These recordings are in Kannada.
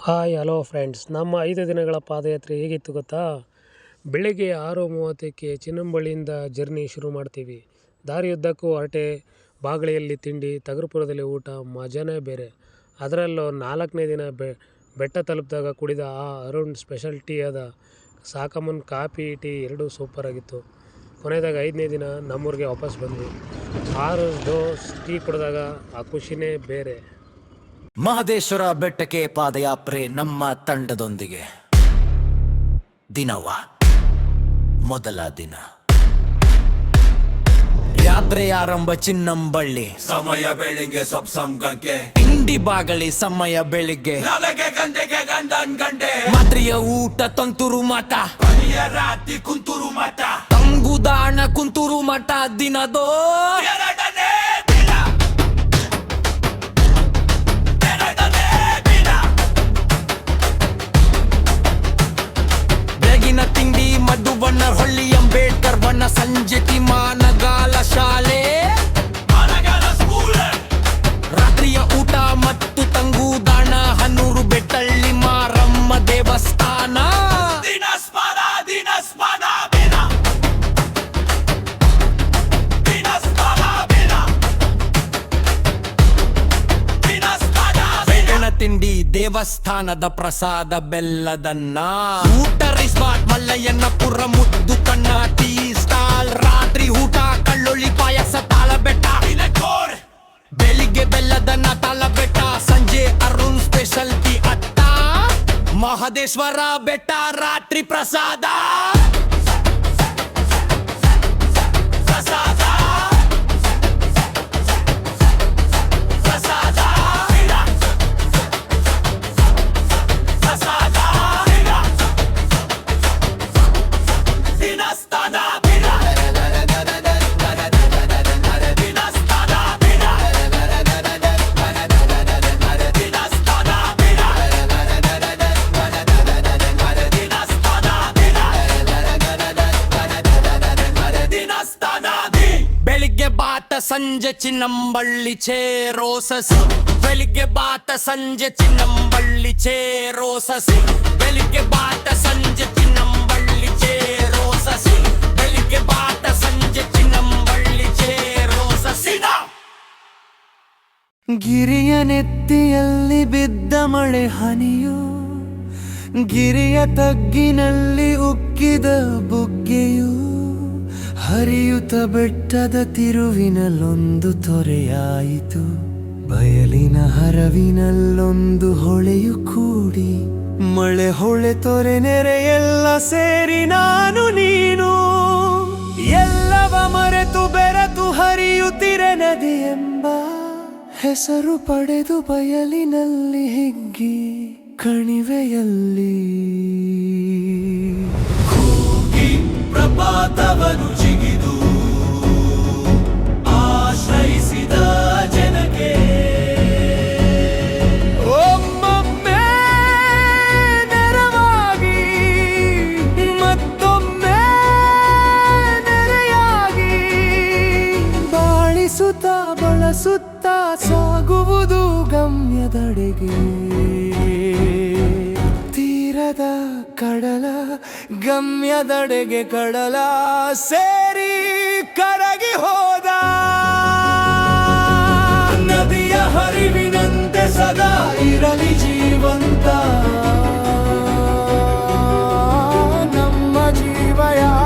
ಹಾಯ್ ಹಲೋ ಫ್ರೆಂಡ್ಸ್, ನಮ್ಮ 5 ದಿನಗಳ ಪಾದಯಾತ್ರೆ ಹೇಗಿತ್ತು ಗೊತ್ತಾ? ಬೆಳಿಗ್ಗೆ 6:30ಕ್ಕೆ ಚಿನ್ನಂಬಳ್ಳಿಯಿಂದ ಜರ್ನಿ ಶುರು ಮಾಡ್ತೀವಿ. ದಾರಿಯುದ್ದಕ್ಕೂ ಹರಟೆ, ಬಾಗಳಿಯಲ್ಲಿ ತಿಂಡಿ, ತಗರಪುರದಲ್ಲಿ ಊಟ, ಮಜಾನೇ ಬೇರೆ. ಅದರಲ್ಲೂ 4ನೇ ದಿನ ಬೆಟ್ಟ ತಲುಪಿದಾಗ ಕುಡಿದ ಆ ಅರುಣ್ ಸ್ಪೆಷಲ್ ಟೀ ಆದ ಸಾಕಮ್ಮನ ಕಾಫಿ ಟೀ ಎರಡೂ ಸೂಪರ್ ಆಗಿತ್ತು. ಕೊನೆಯದಾಗ 5ನೇ ದಿನ ನಮ್ಮೂರಿಗೆ ವಾಪಸ್ ಬಂದ್ವಿ. 6 ಡೋಸ್ ಟೀ ಕುಡಿದಾಗ ಆ ಖುಷಿನೇ ಬೇರೆ. ಮಹದೇಶ್ವರ ಬೆಟ್ಟಕ್ಕೆ ಪಾದಯಾತ್ರೆ ನಮ್ಮ ತಂಡದೊಂದಿಗೆ. ದಿನವ ಮೊದಲ ದಿನ. ಯಾತ್ರೆ ಆರಂಭ ಚಿನ್ನಂಬಳ್ಳಿ, ಸಮಯ ಬೆಳಿಗ್ಗೆ ಸಪ್ಸಂಗಕ್ಕೆ. ತಿಂಡಿ ಬಾಗಳಿ ಸಮಯ ಬೆಳಿಗ್ಗೆ. ನಾಳೆಗೆ ಗಂಟೆಗೆ ಗಂಡನ್ ಗಂಟೆ. ಮಾತ್ರೆಯ ಊಟ ತಂತೂರು ಮಠ, ಕೊನೆಯ ರಾತ್ರಿ ಕುಂತೂರು ಮಠ. ತಂಗುದಾಣ ಕುಂತೂರು ಮಠ ದಿನದೋ ಎರಡನೇ ದಿನ. ಎರಡನೇ ದಿನ. ಬೆಳಗಿನ ತಿಂಡಿ ಮಧು ಬಣ್ಣ, ಹೊಳ್ಳಿ ಅಂಬೇಡ್ಕರ್ ಬಣ್ಣ, ಸಂಜೆ ತಿಮಾನಗಾಲ ಶಾಲೆ, ಮನಗಲ ಸ್ಕೂಲ್. ರಾತ್ರಿಯ ಊಟ ಮತ್ತು ತಂಗುದಾಣ ಹನ್ನೂರು ಬೆಟ್ಟಳ್ಳಿ ಮಾರಮ್ಮ ದೇವಸ್ಥಾನ. ದಿನ ಸ್ಮರ ದಿನ ಸ್ಮರ ದಿನ. ದಿನ ಸ್ಮರ ದಿನ. ದಿನ ಸ್ಮರ ಬೆಳಗಿನ ತಿಂಡಿ ದೇವಸ್ಥಾನದ ಪ್ರಸಾದ ಬೆಲ್ಲದನ್ನ, ಊಟ ರಿಸಾರ್ಟ್ ಮಲ್ಲಯ್ಯನಪುರ ಮುದ್ದು ಕಣ್ಣ ಟೀ ಸ್ಟಾಲ್. ರಾತ್ರಿ ಊಟ ಕಳ್ಳೊಳ್ಳಿ ಪಾಯಸ ತಾಳಬೆಟ್ಟ. ದಿನ ಕೋರ್. ಬೆಳಿಗ್ಗೆ ಬೆಲ್ಲದನ್ನ ತಾಳಬೆಟ್ಟ, ಸಂಜೆ ಅರುಣ್ ಸ್ಪೆಷಲ್ ಟೀ ಅಟ್ಟ. ಮಹದೇಶ್ವರ ಬೆಟ್ಟ ರಾತ್ರಿ ಪ್ರಸಾದ. ಪ್ರಸಾದ. ಪ್ರಸಾದ. ದಿನ. ಪ್ರಸಾದ. ದಿನ. ದಿನ ಸ್ಥಾನ ದಿನ. ದಿನ ಸ್ಥಾನ ದಿನ. ದಿನ ಸ್ಥಾನ ದಿನ. ದಿನ ಸ್ಥಾನ ದಿನ. ದಿನ ಸ್ಥಾನ ದಿ. ಬೆಳಿಗ್ಗೆ ಬಾತ ಸಂಜೆ ಚಿನ್ನಂಬಳ್ಳಿ ಚೇರೋ ಸಸಿ. ಬೆಳಿಗ್ಗೆ ಬಾತ ಸಂಜೆ ಚಿನ್ನಂಬಳ್ಳಿ ಚೇರೋ ಸಸಿ. ಬೆಳಿಗ್ಗೆ ಬಾತ ಸಂಜೆ ಚಿನ್ನಂಬಳ್ಳಿ ಚೇರೋ ಸಸಿ. ಬೆಳಿಗ್ಗೆ ಬಾತ ಸಂಜೆ ಚಿನ್ನಂಬಳ್ಳಿ ಚೇರೋ ಸಸಿ. ಗಿರಿಯ ನೆತ್ತಿಯಲ್ಲಿ ಬಿದ್ದ ಮಳೆ ಹನಿಯು, ಗಿರಿಯ ತಗ್ಗಿನಲ್ಲಿ ಉಕ್ಕಿದ ಬುಗ್ಗೆಯು, ಹರಿಯುತ್ತ ಬೆಟ್ಟದ ತಿರುವಿನಲ್ಲೊಂದು ತೊರೆಯಾಯಿತು. ಬಯಲಿನ ಹರವಿನಲ್ಲೊಂದು ಹೊಳೆಯು ಕೂಡಿ, ಮಳೆ ಹೊಳೆ ತೊರೆ ನೆರೆ ಎಲ್ಲ ಸೇರಿ ನಾನು ನೀನು ಎಲ್ಲವ ಮರೆತು ಬೆರೆತು ಹರಿಯುತ್ತಿರೆ ನದಿ ಎಂಬ ಹೆಸರು ಪಡೆದು ಬಯಲಿನಲ್ಲಿ ಹಿಗ್ಗಿ ಕಣಿವೆಯಲ್ಲಿ ಕೂಗಿ ಪ್ರಪಾತವನ್ನು ಜಿಗಿದು ಆಶ್ರಯಿಸಿದ ಜನಕ್ಕೆ ಒಮ್ಮೊಮ್ಮೆ ನೆರವಾಗಿ, ಮತ್ತೊಮ್ಮೆ ನೆರೆಯಾಗಿ, ಬಾಳಿಸುತ್ತ ಬಳಸುತ್ತ ಸಾಗುವುದು ಗಮ್ಯದೆಡೆಗೆ. ತೀರದ ಕಡಲ ಗಮ್ಯದೆಡೆಗೆ ಕಡಲ ಸೇರಿ ಕರಗಿ ಹೋದ. ನದಿಯ ಹರಿವಿನಂತೆ ಸದಾ ಇರಲಿ ಜೀವಂತ ನಮ್ಮ ಜೀವಯಾನ.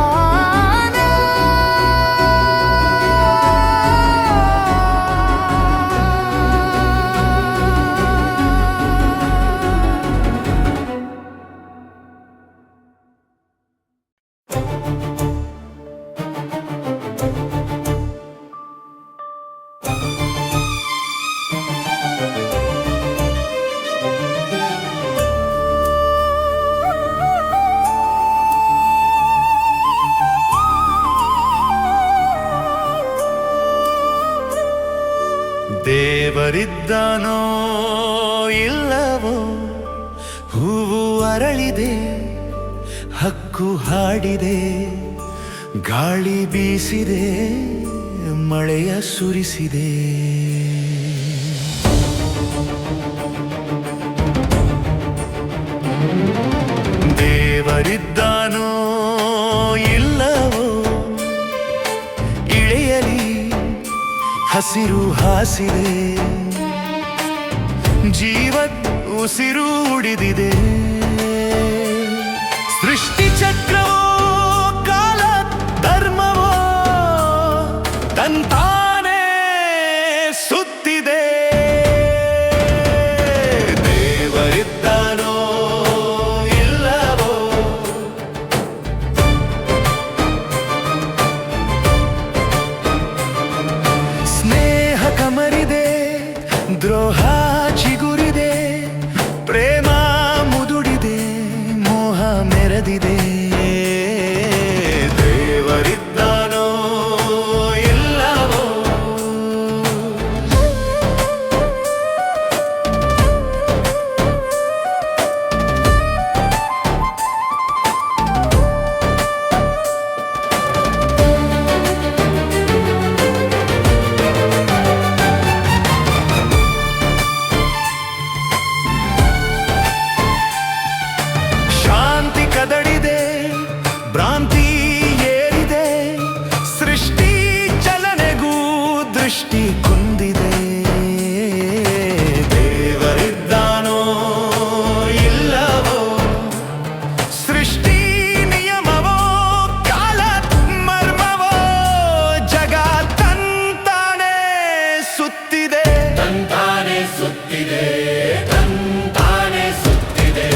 ದೇವರಿದ್ದಾನೋ ಇಲ್ಲವೋ, ಹೂವು ಅರಳಿದೆ, ಹಕ್ಕು ಹಾಡಿದೆ, ಗಾಳಿ ಬೀಸಿದೆ, ಮಳೆಯ ಸುರಿಸಿದೆ. ದೇವರಿದ್ದಾನೋ ಇಲ್ಲವೋ ಇಳೆಯಲಿ ಹಸಿರು ಹಾಸಿದೆ ಜೀವತ್ ಉಸಿರು ಉಳಿದಿದೆ ಸೃಷ್ಟಿ ಚಕ್ರವೋ ಕಾಲ ಧರ್ಮವೋ ತಂತಾನೇ ಸುತ್ತಿದೆ ದೇವರಿದ್ದಾನೋ ಇಲ್ಲವೋ ಸ್ನೇಹ ಕಮರಿದೆ ದ್ರೋಹ ಚಿಗುರಿದೆ ಪ್ರೇಮ ಮುದುಡಿದೆ ಮೋಹ ಮೆರೆದಿದೆ ದೇವರಿದ್ದಾನೋ ಇಲ್ಲವೋ ಶಾಂತಿ ಕದಡಿದೆ ಭ್ರಾಂತಿ ಏರಿದೆ ಸೃಷ್ಟಿ ಚಲನೆಗೂ ದೃಷ್ಟಿ ಕುಂದಿದೆ ದೇವರಿದ್ದಾನೋ ಇಲ್ಲವೋ ಸೃಷ್ಟಿ ನಿಯಮವೋ ಕಾಲ ಮರ್ಮವೋ ಜಗ ತಂತಾನೆ ಸುತ್ತಿದೆ ತಂತಾನೆ ಸುತ್ತಿದೆ ತಂತಾನೆ ಸುತ್ತಿದೆ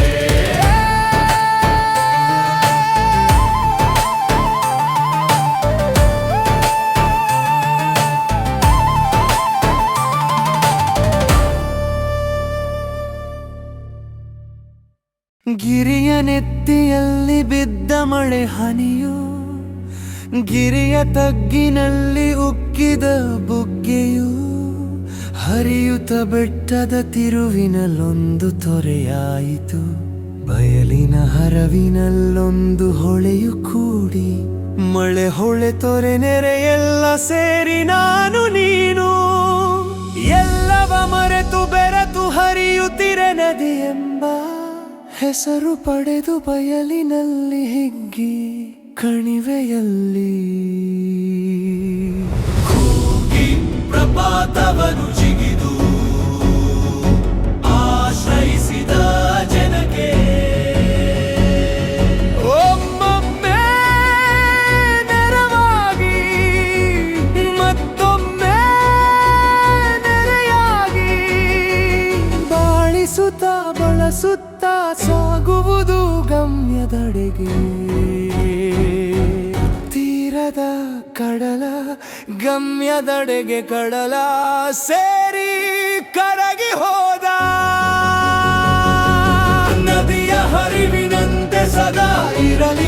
ಗಿರಿಯ ನೆತ್ತಿಯಲ್ಲಿ ಬಿದ್ದ ಮಳೆ ಹನಿಯು ಗಿರಿಯ ತಗ್ಗಿನಲ್ಲಿ ಉಕ್ಕಿದ ಬುಗ್ಗೆಯು ಹರಿಯುತ್ತ ಬೆಟ್ಟದ ತಿರುವಿನಲ್ಲೊಂದು ತೊರೆಯಾಯಿತು ಬಯಲಿನ ಹರವಿನಲ್ಲೊಂದು ಹೊಳೆಯು ಕೂಡಿ ಮಳೆ ಹೊಳೆ ತೊರೆ ನೆರೆ ಎಲ್ಲ ಸೇರಿ ನಾನು ನೀನು ಎಲ್ಲವ ಮರೆತು ಬೆರೆತು ಹರಿಯುತ್ತಿರೆ ನದಿ ಎಂಬ ಹೆಸರು ಪಡೆದು ಬಯಲಿನಲ್ಲಿ ಹಿಗ್ಗಿ ಕಣಿವೆಯಲ್ಲಿ ಪ್ರಪಾತವನ್ನು ಜಿಗಿದು ಆಶ್ರಯಿಸಿದ ಜನಕ್ಕೆ ಒಮ್ಮೊಮ್ಮೆ ನೆರವಾಗಿ ಮತ್ತೊಮ್ಮೆ ನೆರೆಯಾಗಿ ಬಾಳಿಸುತ್ತ ಬಳಸುತ್ತ ಸಾಗುವುದು ಗಮ್ಯದಡೆಗೆ ತೀರದ ಕಡಲ ಗಮ್ಯದಡೆಗೆ ಕಡಲ ಸೇರಿ ಕರಗಿ ಹೋದ ನದಿಯ ಹರಿವಿನಂತೆ ಸದಾ ಇರಲಿ